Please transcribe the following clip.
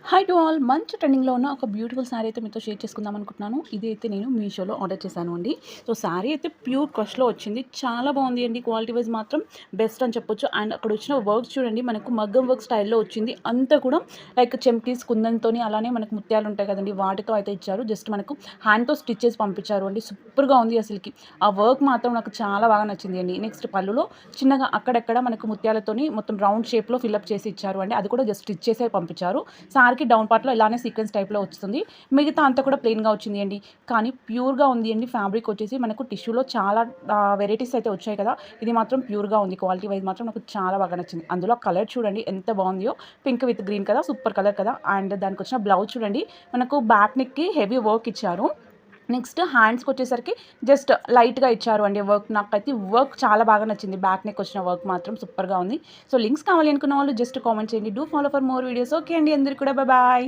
Hi to all మంచి ట్రెండింగ్లో ఉన్న ఒక బ్యూటిఫుల్ శారీ అయితే మీతో షేర్ చేసుకుందాం అనుకుంటున్నాను. ఇది అయితే నేను మీషోలో ఆర్డర్ చేశాను అండి. సో శారీ అయితే ప్యూర్ క్రష్లో వచ్చింది. చాలా బాగుంది అండి. క్వాలిటీ వైజ్ మాత్రం బెస్ట్ అని చెప్పొచ్చు. అండ్ అక్కడ వచ్చిన వర్క్స్ చూడండి, మనకు మగ్గం వర్క్ స్టైల్లో వచ్చింది. అంతా కూడా లైక్ చెమ్కీస్ కుందంతోని, అలానే మనకు ముత్యాలు ఉంటాయి కదండి, వాటితో అయితే ఇచ్చారు. జస్ట్ మనకు హ్యాండ్తో స్టిచ్ చేసి పంపించారు అండి. సూపర్గా ఉంది అసలుకి. ఆ వర్క్ మాత్రం నాకు చాలా బాగా నచ్చింది అండి. నెక్స్ట్ పళ్ళులో చిన్నగా అక్కడెక్కడ మనకు ముత్యాలతోని మొత్తం రౌండ్ షేప్లో ఫిల్అప్ చేసి ఇచ్చారు అండి. అది కూడా జస్ట్ స్టిచ్ చేసే పంపించారు. సారీకి డౌన్ పార్ట్లో ఇలానే సీక్వెన్స్ టైప్లో వస్తుంది. మిగతా అంతా కూడా ప్లెయిన్గా వచ్చింది అండి. కానీ ప్యూర్గా ఉంది అండి. ఫ్యాబ్రిక్ వచ్చేసి మనకు టిష్యూలో చాలా వెరైటీస్ అయితే వచ్చాయి కదా, ఇది మాత్రం ప్యూర్గా ఉంది. క్వాలిటీ వైజ్ మాత్రం నాకు చాలా బాగా నచ్చింది. అందులో కలర్ చూడండి ఎంత బాగుందో, పింక్ విత్ గ్రీన్ కదా, సూపర్ కలర్ కదా. అండ్ దానికి వచ్చిన బ్లౌజ్ చూడండి, మనకు బ్యాక్ నెక్కి హెవీ వర్క్ ఇచ్చారు. నెక్స్ట్ హ్యాండ్స్కి వచ్చేసరికి జస్ట్ లైట్గా ఇచ్చారు అండి వర్క్. నాకైతే వర్క్ చాలా బాగా నచ్చింది. బ్యాక్ నెక్ వచ్చిన వర్క్ మాత్రం సూపర్గా ఉంది. సో లింక్స్ కావాలి అనుకున్న వాళ్ళు జస్ట్ కామెంట్ చేయండి. Do follow for more videos. Okay అండి, అందరికీ కూడా బాయ్.